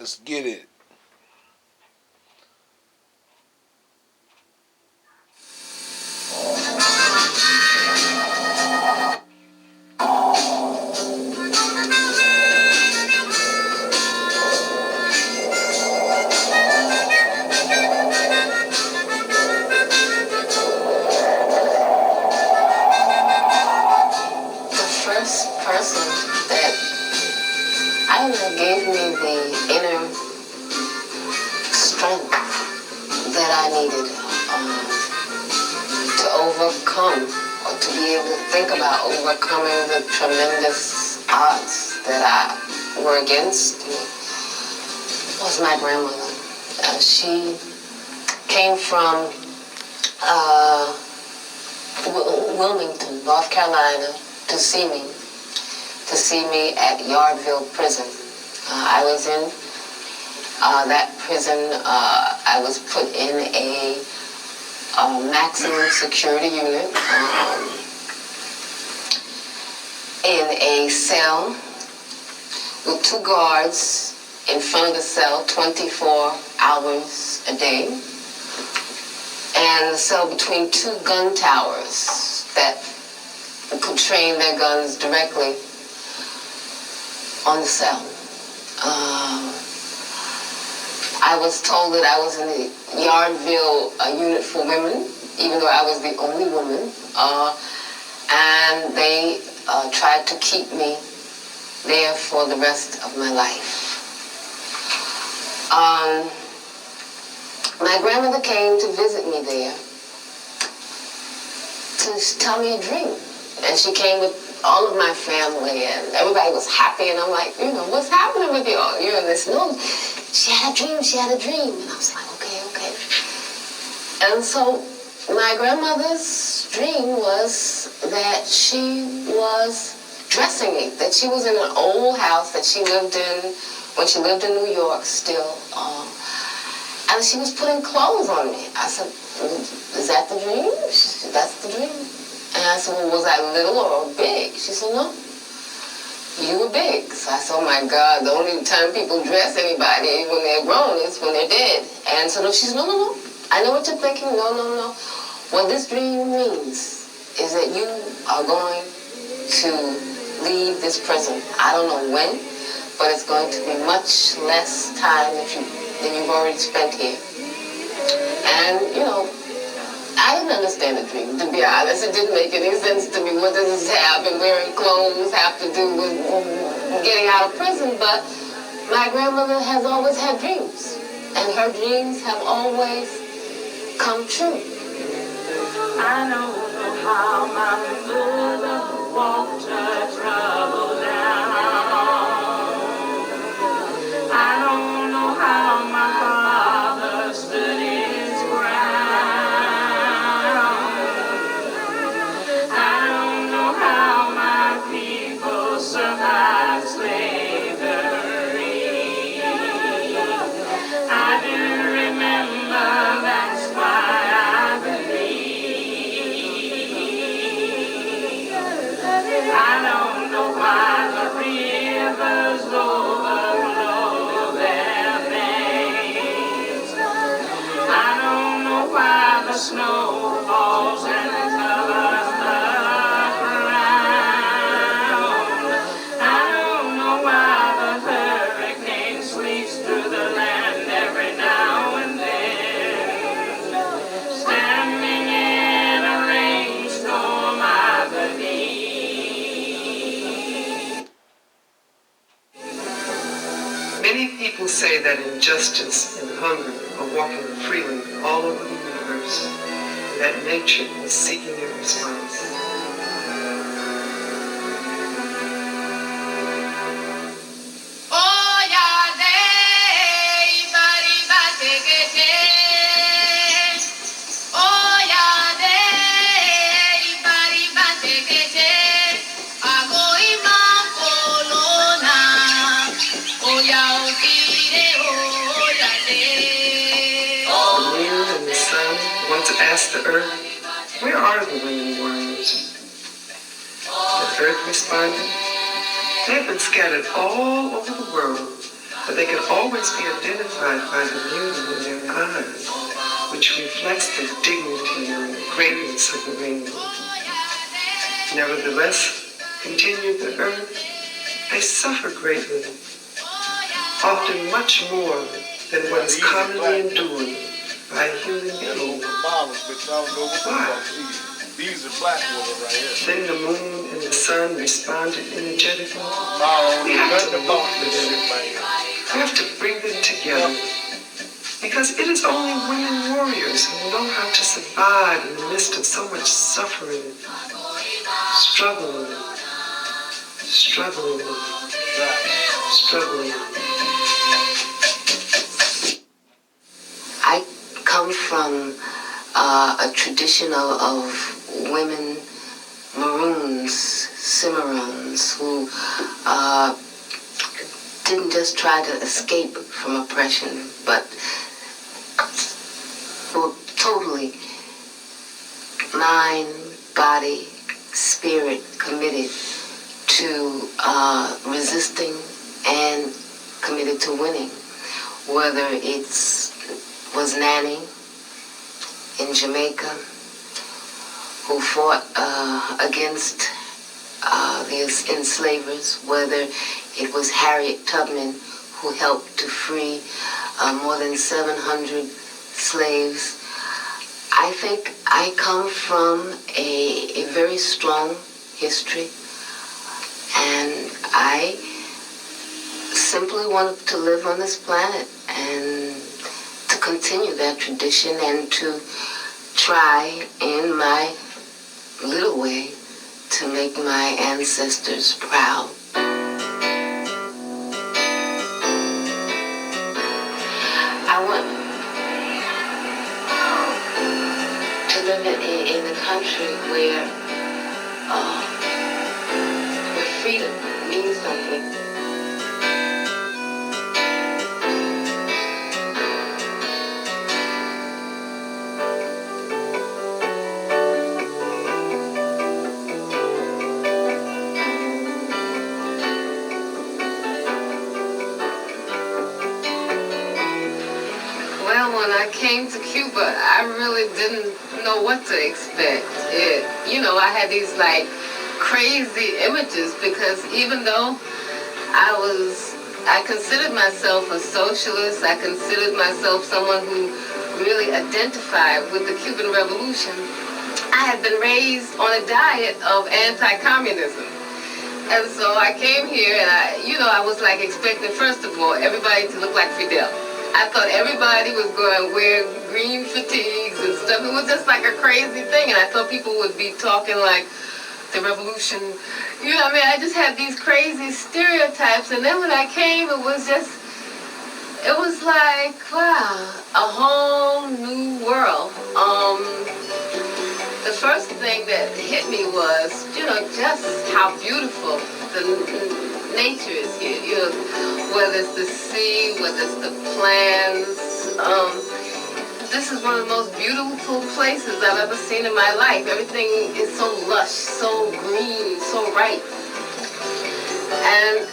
Let's get it. The first person that I don't know gave me the inner strength that I needed to overcome or to be able to think about overcoming the tremendous odds that were against me was my grandmother. She came from Wilmington, North Carolina, to see me at Yardville Prison. I was in that prison. I was put in a maximum security unit in a cell with 2 guards in front of the cell 24 hours a day, and the cell between 2 gun towers that could train their guns directly on the cell. I was told that I was in the Yardville unit for women, even though I was the only woman, and they tried to keep me there for the rest of my life. My grandmother came to visit me there to tell me a dream. And she came with all of my family, and everybody was happy, and I'm like, what's happening with y'all? And they said, no, she had a dream. And I was like, okay. And so my grandmother's dream was that she was dressing me, that she was in an old house that she lived in when she lived in New York still, and she was putting clothes on me. I said, is that the dream? That's the dream. And I said, well, was I little or big? She said, no, you were big. So I said, oh my God, the only time people dress anybody when they're grown is when they're dead. And so she said, no, I know what you're thinking. No. What this dream means is that you are going to leave this prison. I don't know when, but it's going to be much less time than you've already spent here. And, I didn't understand the dream, to be honest. It didn't make any sense to me. What does this have and wearing clothes have to do with getting out of prison? But my grandmother has always had dreams, and her dreams have always come true. I don't know how my mother walked her trouble down. I don't know how my father stood his ground. I don't know how my people survived slavery. I do remember that's why I believe. I don't know why the rivers overflow their banks. I don't know why the snow falls and covers the ground. I don't know why the hurricane sweeps through the land every now and then. Standing in a rainstorm, I believe. Many people say that injustice and hunger are walking freely all over the universe, and that nature is seeking a response. The moon and the sun once asked the earth, where are the women worms? The earth responded, they've been scattered all over the world, but they can always be identified by the beauty in their eyes, which reflects the dignity and greatness of the rainbow. Nevertheless, continued the earth, they suffer greatly, often much more than what is commonly endured by a human being. Why? These are black women right here. Then the moon and the sun responded energetically. We have to look for them. We have to bring them together. Because it is only women warriors who know how to survive in the midst of so much suffering, struggling. I come from a tradition of women maroons, cimarrones, who didn't just try to escape from oppression, but were totally mind, body, spirit committed to resisting and committed to winning. Whether it was Nanny in Jamaica, who fought against these enslavers, whether it was Harriet Tubman, who helped to free more than 700 slaves. I think I come from a very strong history, and I simply wanted to live on this planet and to continue that tradition and to try in my little way to make my ancestors proud. I want to live in a country where freedom means something. Well, when I came to Cuba, I really didn't know what to expect. I had these crazy images, because even though I considered myself a socialist, I considered myself someone who really identified with the Cuban Revolution, I had been raised on a diet of anti-communism. And so I came here and I was expecting, first of all, everybody to look like Fidel. I thought everybody was going to wear green fatigues and stuff. It was just like a crazy thing. And I thought people would be talking like the revolution. I just had these crazy stereotypes. And then when I came, it was like, wow, a whole new world. The first thing that hit me was, just how beautiful the nature is here. Whether it's the sea, whether it's the plants. This is one of the most beautiful places I've ever seen in my life. Everything is so lush, so green, so ripe. And,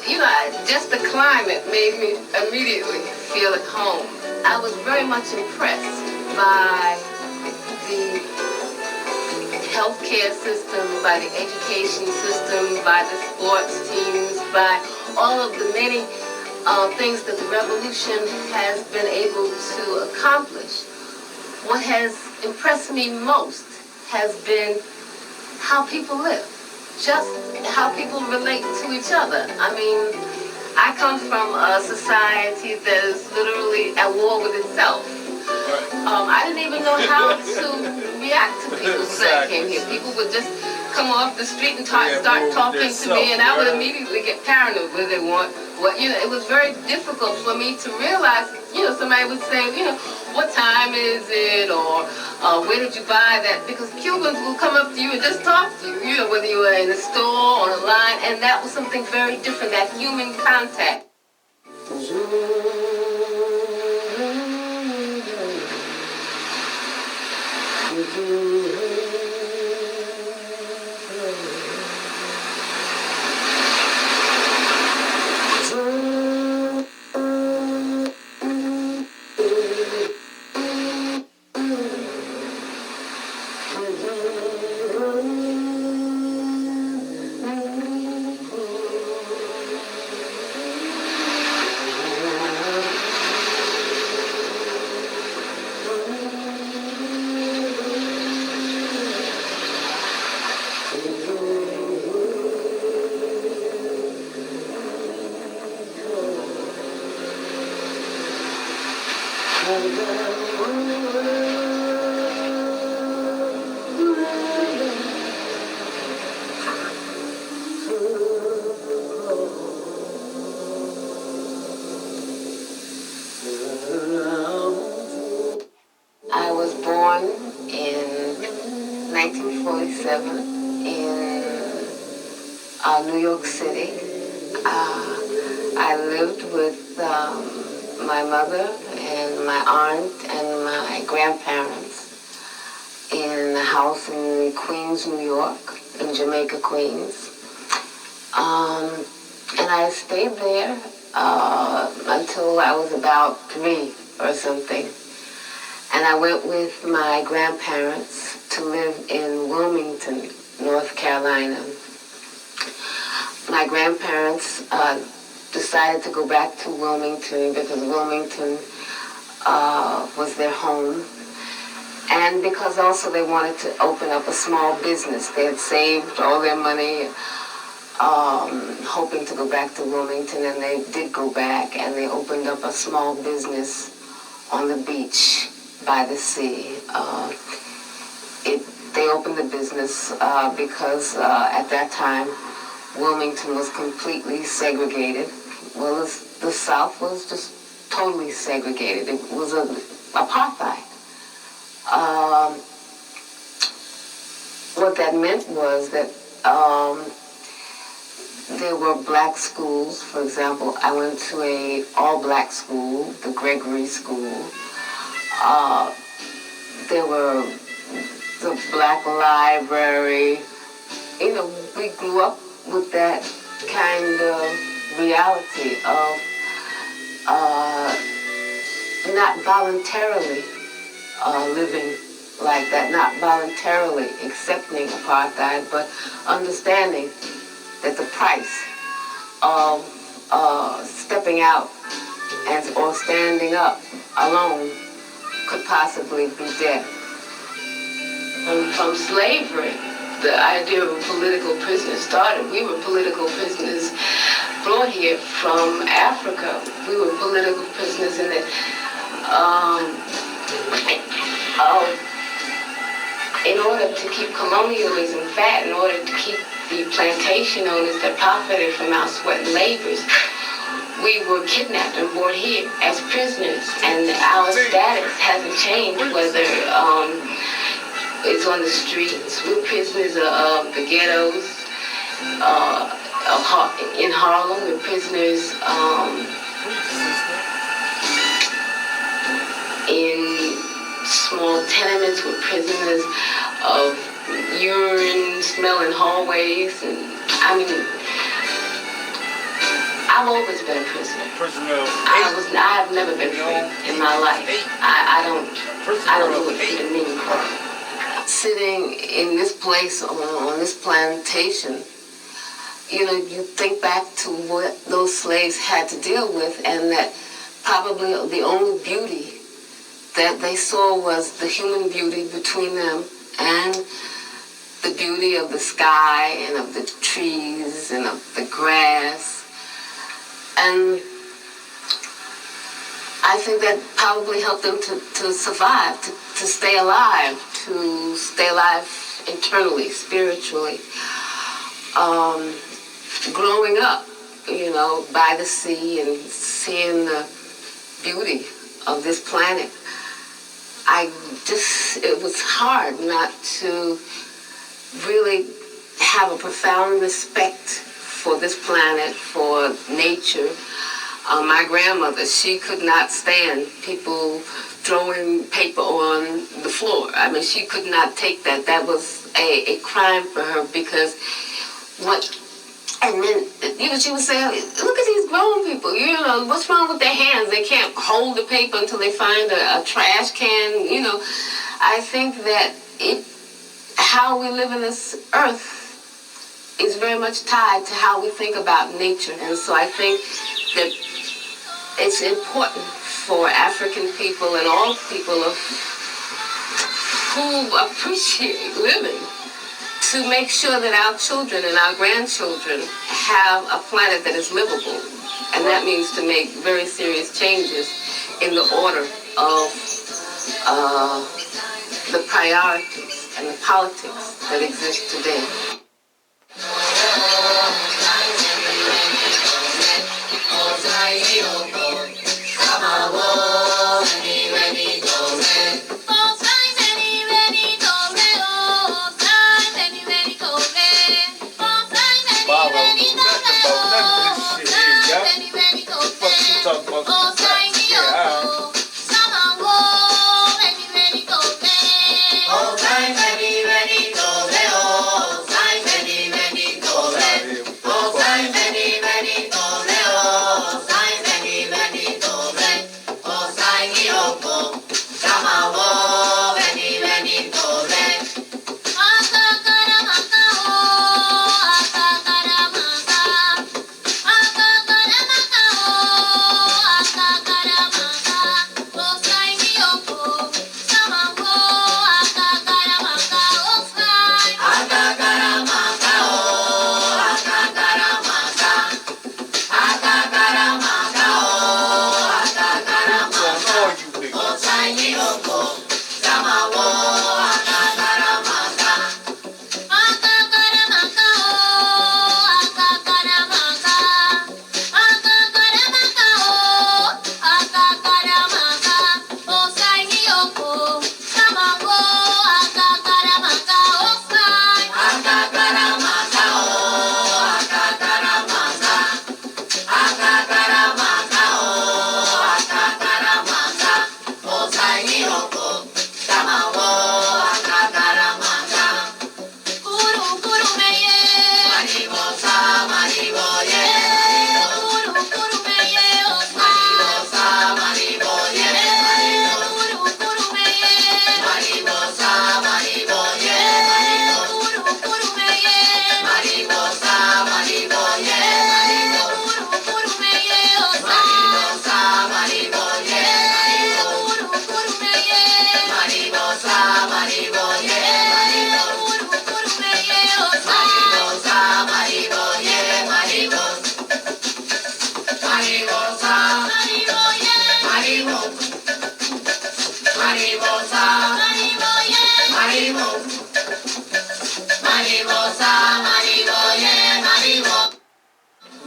just the climate made me immediately feel at home. I was very much impressed by the healthcare system, by the education system, by the sports teams, by all of the many things that the revolution has been able to accomplish. What has impressed me most has been how people live, just how people relate to each other. I come from a society that is literally at war with itself. I didn't even know how to react to people when I came here. People would just come off the street and start talking to me, and I would immediately get paranoid. What do they want? It was very difficult for me to realize. Somebody would say, what time is it, or where did you buy that? Because Cubans will come up to you and just talk to you. Whether you were in a store, on a line, and that was something very different. That human contact. I was born in 1947 in New York City. I lived with my mother and my aunt and my grandparents in a house in Queens, New York, in Jamaica, Queens. And I stayed there until I was about 3 or something. And I went with my grandparents to live in Wilmington, North Carolina. My grandparents decided to go back to Wilmington because Wilmington was their home. And because also they wanted to open up a small business. They had saved all their money hoping to go back to Wilmington, and they did go back, and they opened up a small business on the beach by the sea. They opened the business because at that time Wilmington was completely segregated. Well, the South was just totally segregated. It was apartheid. What that meant was that there were black schools. For example, I went to a all-black school, the Gregory School. There were the black library. You know, we grew up with that kind of reality of not voluntarily living like that, not voluntarily accepting apartheid, but understanding that the price of stepping out or standing up alone could possibly be death. And from slavery, the idea of a political prisoner started. We were political prisoners brought here from Africa. We were political prisoners in the in order to keep colonialism fat, in order to keep the plantation owners that profited from our sweat and labors, we were kidnapped and brought here as prisoners, and our status hasn't changed, whether it's on the streets. We're prisoners of the ghettos in Harlem. We're prisoners in small tenements. We're prisoners of urine smelling hallways, and I mean, I've always been a prisoner. I have never been free in my life. I don't know what freedom means. Sitting in this place on this plantation, you know, you think back to what those slaves had to deal with, and that probably the only beauty that they saw was the human beauty between them and the beauty of the sky and of the trees and of the grass. And I think that probably helped them to survive, to stay alive internally, spiritually. Growing up, you know, by the sea and seeing the beauty of this planet, it was hard not to really have a profound respect for this planet, for nature. My grandmother, she could not stand people throwing paper on the floor. I mean, she could not take that. That was a crime for her, because and then, you know, she would say, look at these grown people, you know, what's wrong with their hands? They can't hold the paper until they find a trash can, you know. I think that how we live in this earth is very much tied to how we think about nature. And so I think that it's important for African people and all people who appreciate living to make sure that our children and our grandchildren have a planet that is livable. And that means to make very serious changes in the order of the priorities and the politics that exist today.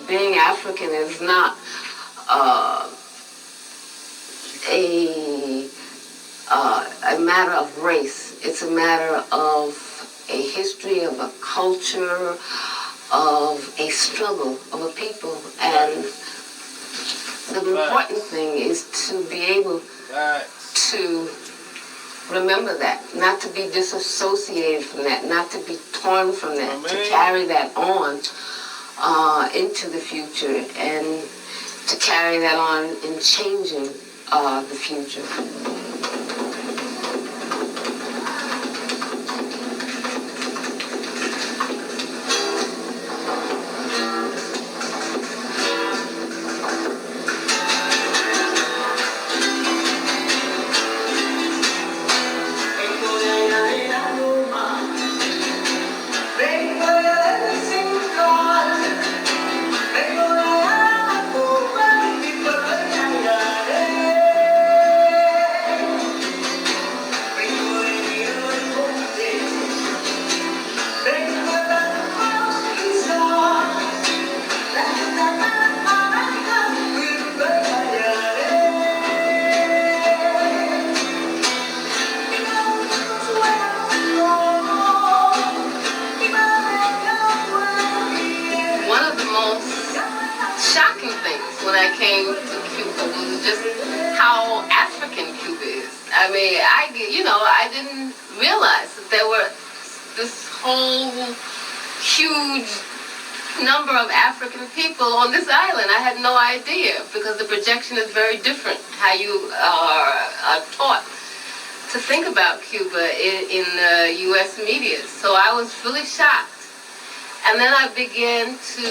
Being African is not a matter of race. It's a matter of a history, of a culture, of a struggle of a people. And the important thing is to be able to remember that, not to be disassociated from that, not to be torn from that, to carry that on into the future and to carry that on in changing the future. When I came to Cuba was just how African Cuba is. I mean, I didn't realize that there were this whole huge number of African people on this island. I had no idea because the projection is very different, how you are taught to think about Cuba in U.S. media. So I was really shocked. And then I began to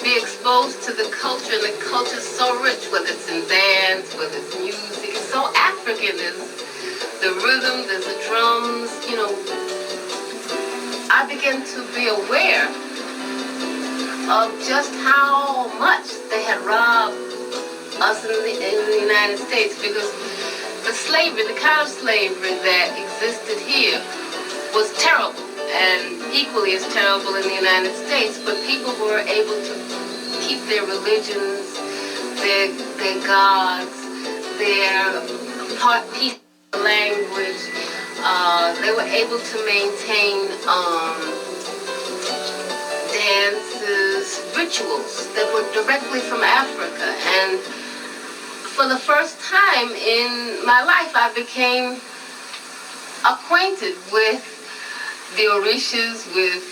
be exposed to the culture, and the culture is so rich, whether it's in dance, whether it's music. It's so African. There's the rhythm, there's the drums, I began to be aware of just how much they had robbed us in the United States, because the slavery, the kind of slavery that existed here was terrible and equally as terrible in the United States, but people were able to keep their religions, their gods, their piece of language. They were able to maintain dances, rituals that were directly from Africa. And for the first time in my life, I became acquainted with the Orishas, with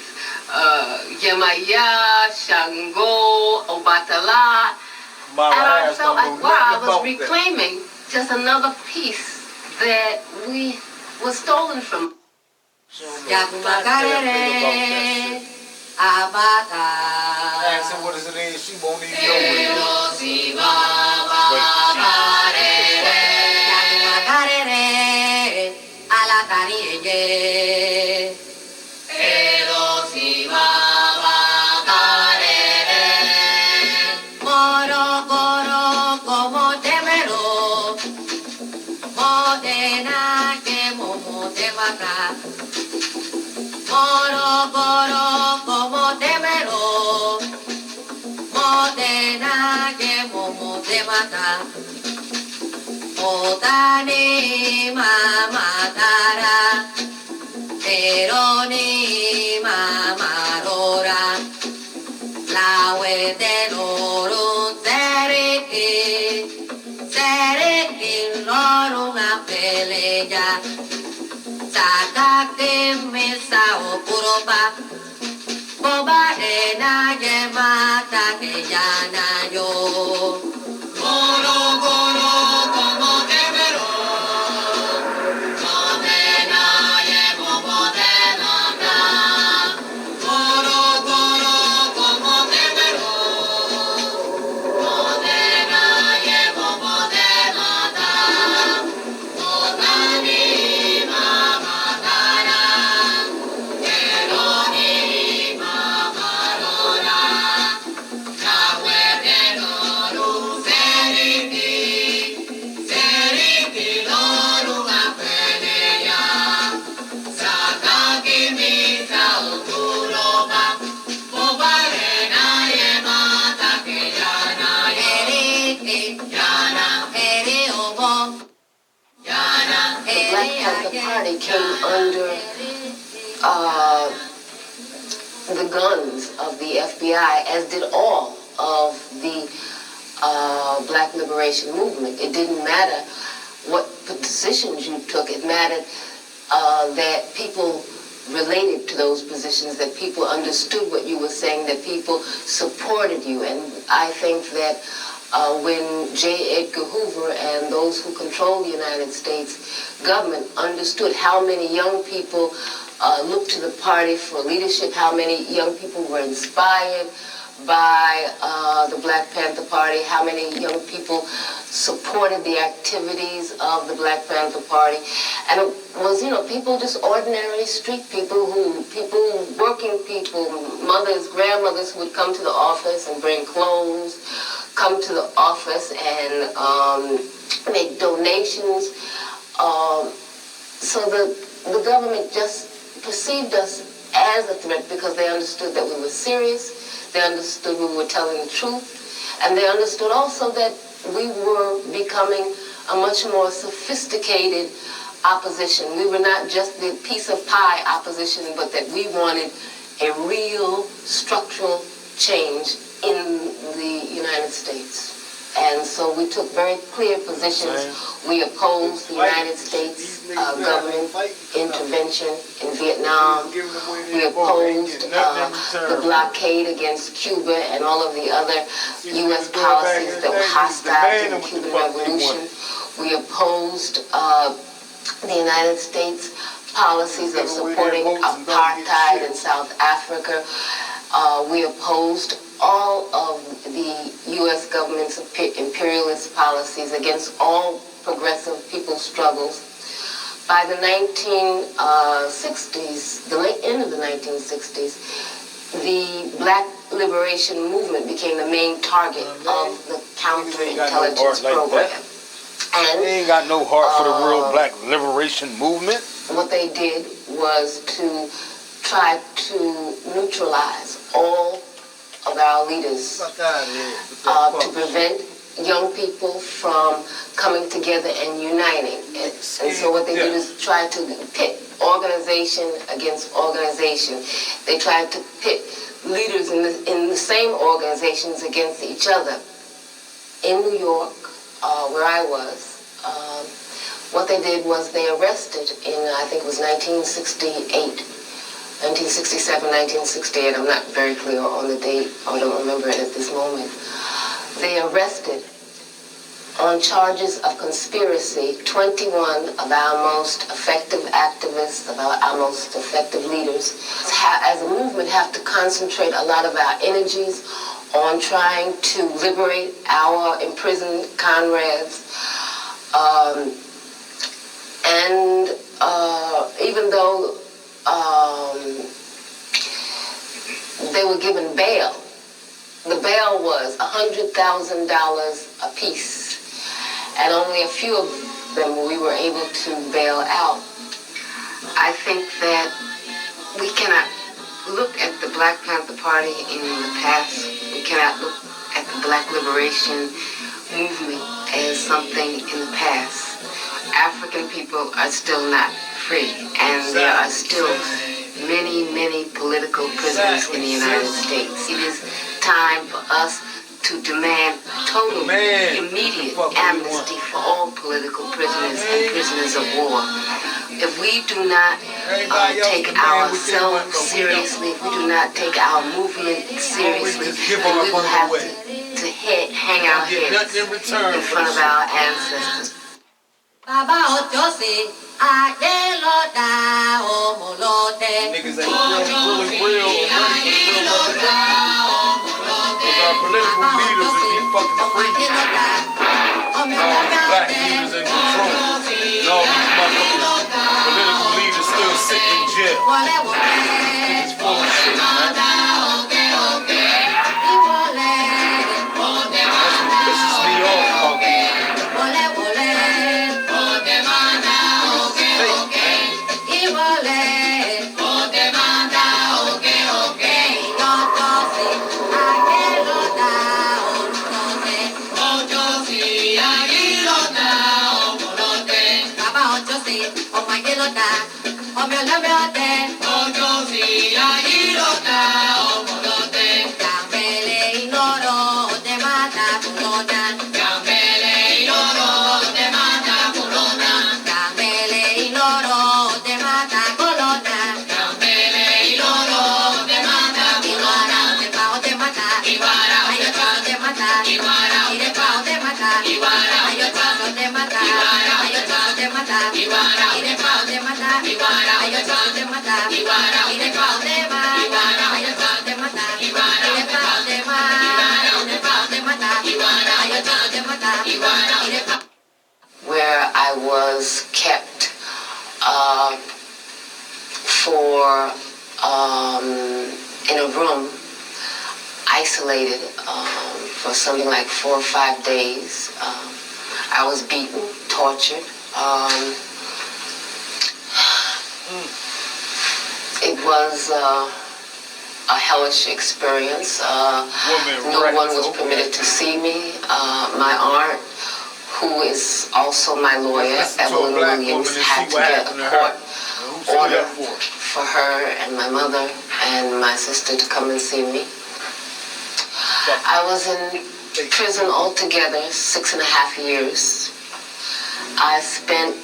Yemaya, Shango, Obatala. And I felt like, wow, I was reclaiming just another piece that was stolen from. Ask her what it is, she won't even know what it is. Otani mama tara, teroni mama rora, lawe de loro seriki loro na peleja, sakake mesa okuroba, boba ena gemata ke jana yo. Goro goro como te vero, modena ye modena na. Goro goro como te vero, modena ye modena na. Otani mama tara, eroni mama rora, nawe de loro seriki. The Black Panther Party came under the guns of the FBI, as did all of the Black Liberation Movement. It didn't matter what positions you took. It mattered that people related to those positions, that people understood what you were saying, that people supported you. And I think that when J. Edgar Hoover and those who controlled the United States government understood how many young people looked to the party for leadership, how many young people were inspired by the Black Panther Party, how many young people supported the activities of the Black Panther Party. And it was, people, just ordinary street people, working people, mothers, grandmothers who would come to the office and bring clothes, come to the office and make donations. So the government just perceived us as a threat because they understood that we were serious. They understood we were telling the truth, and they understood also that we were becoming a much more sophisticated opposition. We were not just the piece of pie opposition, but that we wanted a real structural change in the United States. And so we took very clear positions. We opposed the United States government intervention in Vietnam. We opposed the blockade against Cuba and all of the other U.S. policies that were hostile to the Cuban Revolution. We opposed the United States policies of supporting apartheid in South Africa. We opposed all of the U.S. government's imperialist policies against all progressive people's struggles. By the 1960s, the late end of the 1960s, the Black Liberation Movement became the main target of the counterintelligence program. And they ain't got no heart for the real Black Liberation Movement. What they did was to try to neutralize all of our leaders to prevent young people from coming together and uniting. And so what they did is try to pit organization against organization. They tried to pit leaders in the same organizations against each other. In New York, where I was, what they did was they arrested in, I think it was 1967, 1968, I'm not very clear on the date, I don't remember it at this moment. They arrested on charges of conspiracy 21 of our most effective activists, of our most effective leaders. As a movement, have to concentrate a lot of our energies on trying to liberate our imprisoned comrades. Even though they were given bail, the bail was $100,000 a piece, and only a few of them we were able to bail out. I think that we cannot look at the Black Panther Party in the past. We cannot look at the Black Liberation Movement as something in the past. African people are still not free, and there are still many, many political prisoners in the United States. It is time for us to demand total, immediate amnesty for all political prisoners and prisoners of war. If we do not take ourselves seriously, if we do not take our movement seriously, then we will have to hang our heads in front of our ancestors. Baba Ojosi, Adeloda, Omolote. Niggas ain't real and ready for the real because our political leaders are being fucking free. All these black leaders in control. And all these motherfuckers, political leaders still sitting in jail. Niggas full of shit, man. That's what pisses me off about these. Where I was kept in a room, isolated for something like 4 or 5 days. I was beaten, tortured. It was a hellish experience. No one was permitted to see me. My aunt, who is also my lawyer, Evelyn Williams, had to get a court order for her and my mother and my sister to come and see me. I was in prison altogether 6.5 years. I spent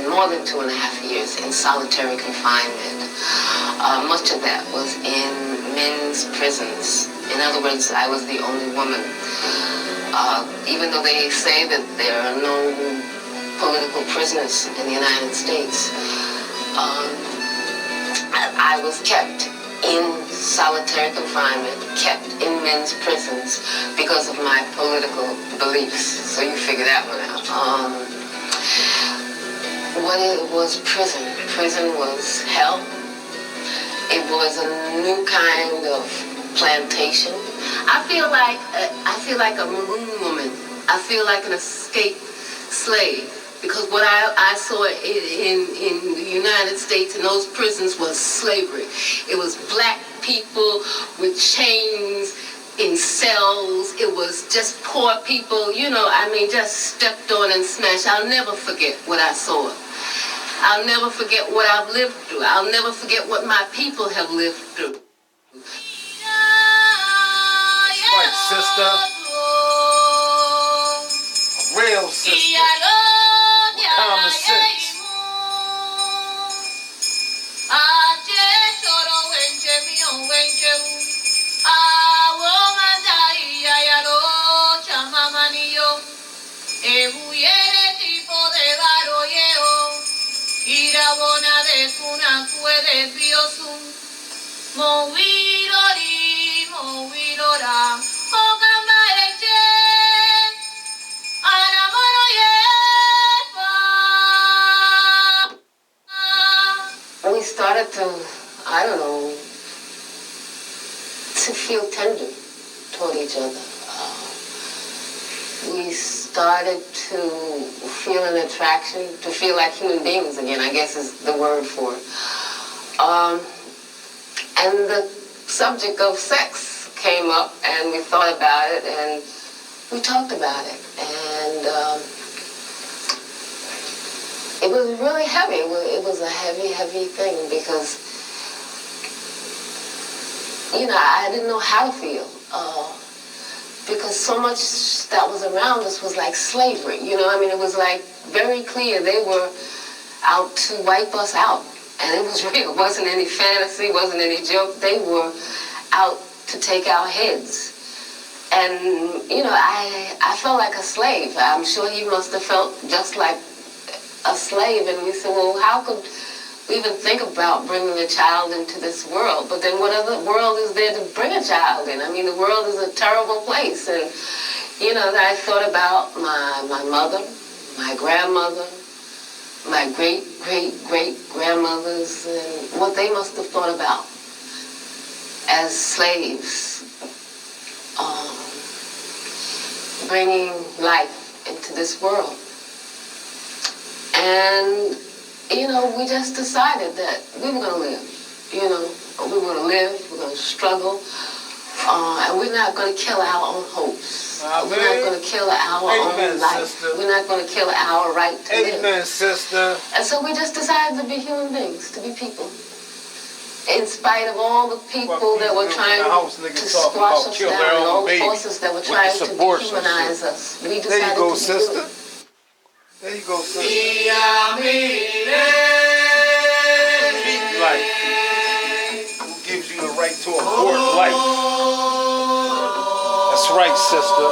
more than 2.5 years in solitary confinement. Much of that was in men's prisons. In other words, I was the only woman. Even though they say that there are no political prisoners in the United States, I was kept in solitary confinement, kept in men's prisons because of my political beliefs. So you figure that one out. What it was prison. Prison was hell. was a new kind of plantation. I feel like a maroon woman. I feel like an escaped slave. Because what I saw in the United States in those prisons was slavery. It was black people with chains in cells. It was just poor people, just stepped on and smashed. I'll never forget what I saw. I'll never forget what I've lived through. I'll never forget what my people have lived through. Right, sister. A real sister. With common sense. We started to, I don't know, to feel tender toward each other. We started to feel an attraction, to feel like human beings again, I guess is the word for it. And the subject of sex came up, and we thought about it, and we talked about it. And it was really heavy. It was a heavy, heavy thing because, I didn't know how to feel. Because so much that was around us was like slavery, it was like very clear they were out to wipe us out. And it was real. It wasn't any fantasy, wasn't any joke. They were out to take our heads. And, I felt like a slave. I'm sure he must have felt just like a slave. And we said, well, how could we even think about bringing a child into this world? But then what other world is there to bring a child in? The world is a terrible place. And, I thought about my mother, my grandmother, my great-great-great-grandmothers, and what they must have thought about as slaves, bringing life into this world. And we just decided that we were going to live. We were going to live, we're going to struggle, and we're not going to kill our own hopes. We're not going to kill our own life. Sister. We're not going to kill our right to live. Amen, sister. And so we just decided to be human beings, to be people. In spite of all the people that were trying to squash us down, and all the forces that were trying to dehumanize us, we decided there you go, to be sister. human. There you go, sister. Keep life. Who gives you the right to abort life? That's right, sister.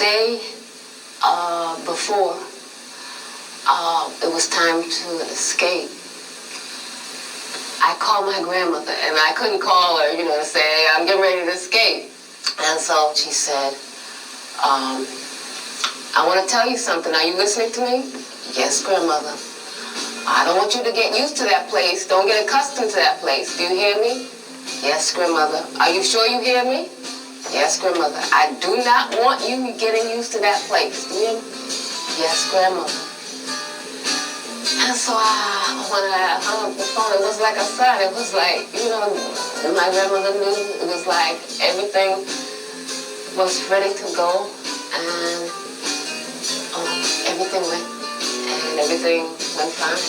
day before it was time to escape, I called my grandmother, and I couldn't call her, to say, I'm getting ready to escape. And so she said, I want to tell you something. Are you listening to me? Yes, grandmother. I don't want you to get used to that place. Don't get accustomed to that place. Do you hear me? Yes, grandmother. Are you sure you hear me? Yes, grandmother. I do not want you getting used to that place. Do you hear me? Yes, grandmother. And so when I hung up the phone, it was like a sign. It was like, my grandmother knew. It was like everything was ready to go, and everything went fine.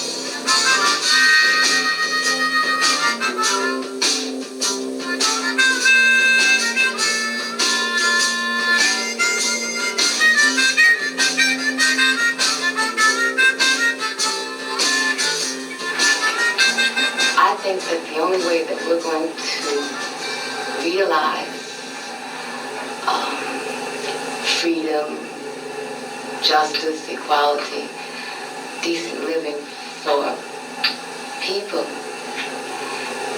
I think that the only way that we're going to realize freedom, justice, equality, decent living for people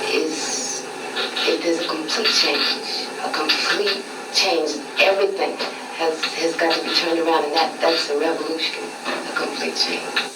is if there's a complete change. A complete change. Everything has got to be turned around, and that's a revolution. A complete change.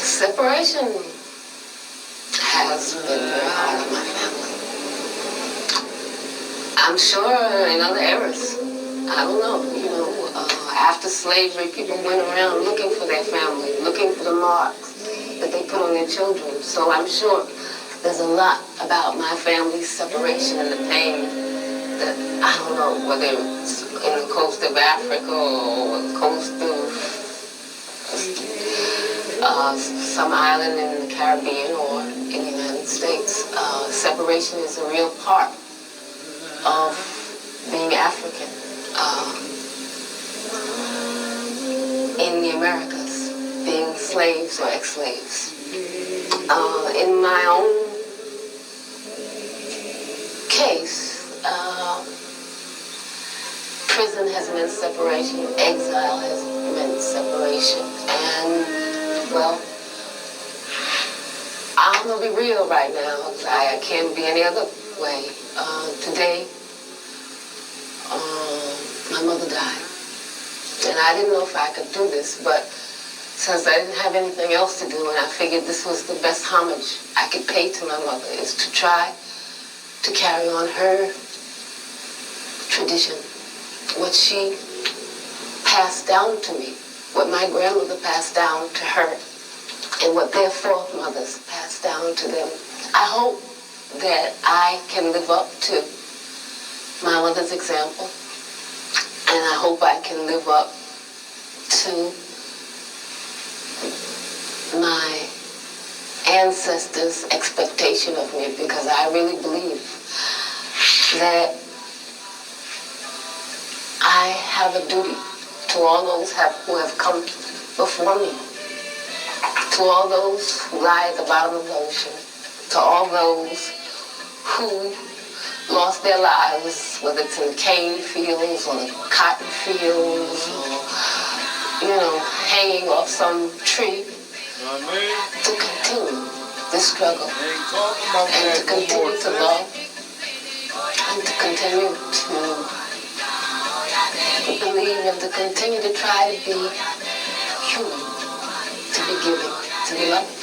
Separation has been very hard on my family. I'm sure in other eras, I don't know, after slavery, people went around looking for their family, looking for the marks that they put on their children. So I'm sure there's a lot about my family's separation and the pain that I don't know whether it's in the coast of Africa or the coast of some island in the Caribbean or in the United States. Separation is a real part of being African in the Americas, being slaves or ex-slaves. In my own case, prison has meant separation, exile has meant separation, and well, I'm gonna be real right now. I can't be any other way. Today, my mother died, and I didn't know if I could do this, but since I didn't have anything else to do, and I figured this was the best homage I could pay to my mother, is to try to carry on her tradition, what she passed down to me, what my grandmother passed down to her, and what their foremothers passed down to them. I hope that I can live up to my mother's example, and I hope I can live up to my ancestors' expectation of me, because I really believe that I have a duty to all those who have come before me, to all those who lie at the bottom of the ocean, to all those who lost their lives, whether it's in the cane fields or the cotton fields or, hanging off some tree, to continue this struggle and to continue to love and to continue to believe and to continue to try to be human, to be giving, to be loving.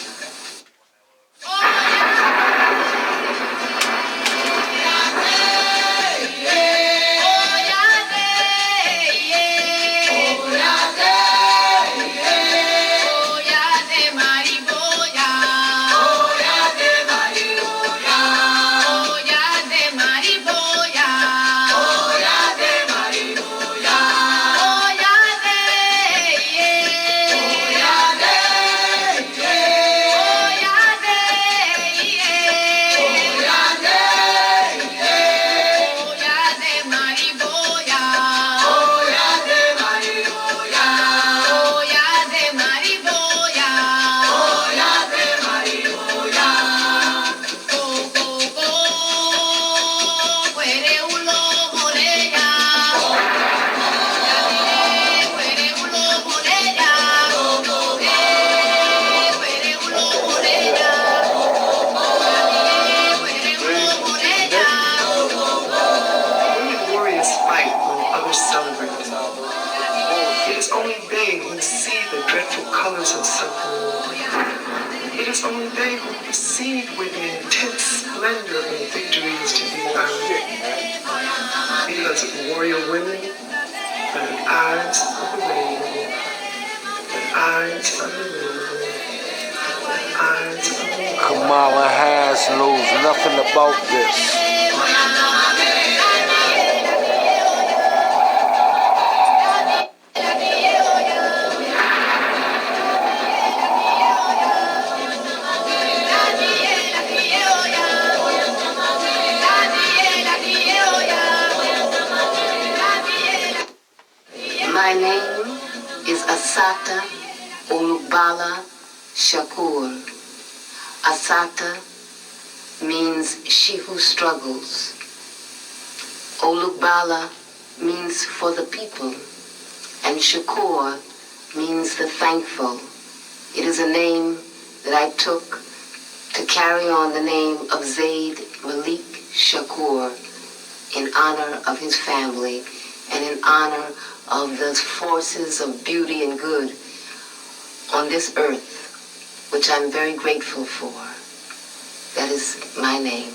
it's only they who proceed with the intense splendor of victories to be found. Because warrior women are the eyes of the rainbow, the eyes of the rainbow, the eyes of the rainbow. Kamala Harris knows nothing about this. My name is Assata Olugbala Shakur. Assata means she who struggles. Olugbala means for the people. And Shakur means the thankful. It is a name that I took to carry on the name of Zaid Malik Shakur in honor of his family and in honor of the forces of beauty and good on this earth, which I'm very grateful for. That is my name.